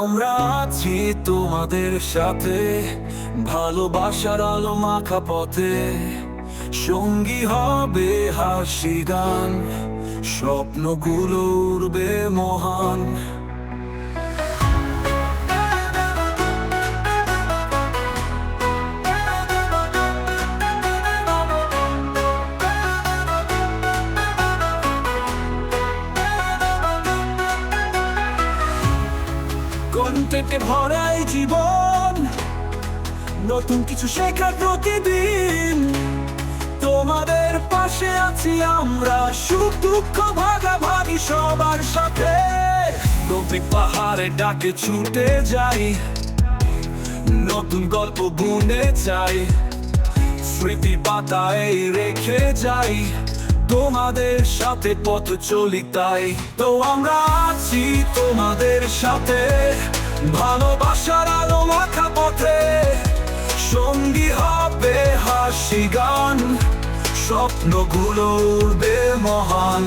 আমরা আছি তোমাদের সাথে, ভালোবাসার আলো মাখা পথে। সঙ্গী হবে হাসি গান, স্বপ্নগুলো উড়বে মহান। কন্টেন্টে ভরাই জীবন, নতুন কিছু শেখার প্রতিদিন। তোমাদের পাশে আছি আমরা, সুখ দুঃখ ভাগাভাগি সবার সাথে। গভীর পাহাড়ে ডাকে ছুটে যাই, নতুন গল্প বুনে চাই, স্মৃতি পাতায় রেখে যাই। তোমাদের সাথে পথ চলি তাই তো আমরা আছি তোমাদের সাথে, ভালোবাসার আলো মাখা পথে। সঙ্গী হবে হাসি গান, স্বপ্নগুলো উড়বে মহান।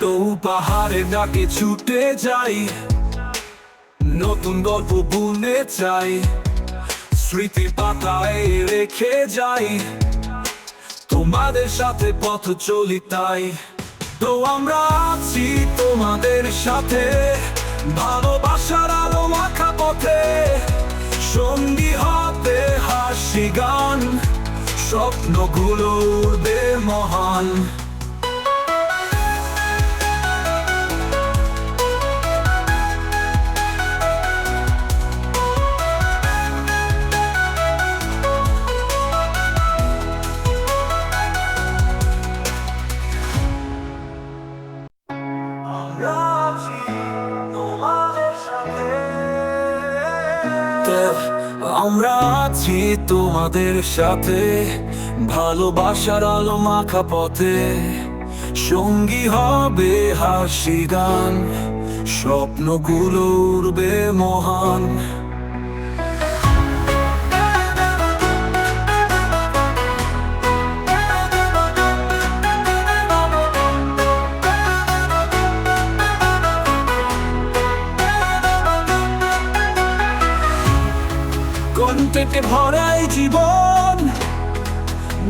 তো পাহাড়ে ডাকে ছুটে যাই, নতুন গল্প বুনে চাই, স্মৃতি পাতায় রেখে যাই। তোমাদের সাথে পথ চলি তাই তো আমরা আছি তোমাদের সাথে, ভালোবাসার আলো মাখা পথে। সঙ্গী হবে হাসি গান, স্বপ্নগুলো উড়বে মহান। আমরা আছি তোমাদের সাথে, ভালোবাসার আলো মাখা পথে। সঙ্গী হবে হাসি গান, স্বপ্নগুলো উড়বে মহান। কন্টেন্টে ভরাই জীবন,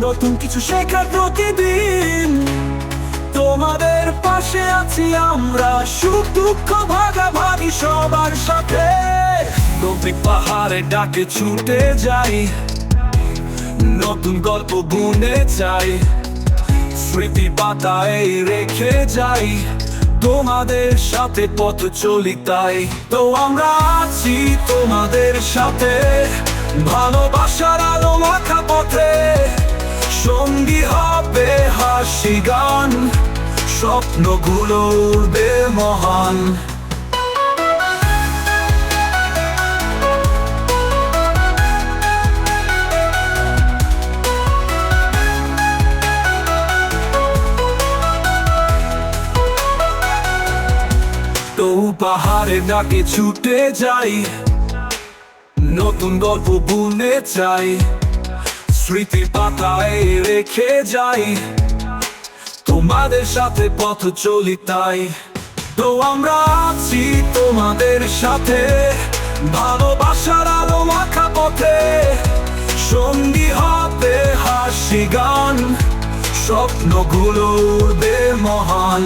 নতুন কিছু শেখার প্রতিদিন। তোমাদের পাশে আছি আমরা, সুখ দুঃখ ভাগাভাগি সবার সাথে। গভীর পাহাড়ে ডাকে ছুটে যাই, নতুন গল্প বুনে চাই, স্মৃতি পাতায় রেখে যাই। তোমাদের সাথে পথ চলি তাই তো আমরা আছি তোমাদের সাথে, ভালোবাসার আলো মাখা পথে। সঙ্গী হবে হাসি গান, স্বপ্নগুলো উড়বে মহান। তো পাহাড়ে ডাকে ছুটে যাই, নতুন গল্প বুনে চাই, স্মৃতি পাতায় রেখে যাই। তোমাদের সাথে পথ চলি তাই তো আমরা আছি তোমাদের সাথে, ভালোবাসার আলো মাখা পথে। সঙ্গী হবে হাসি গান, স্বপ্নগুলো উড়বে মহান।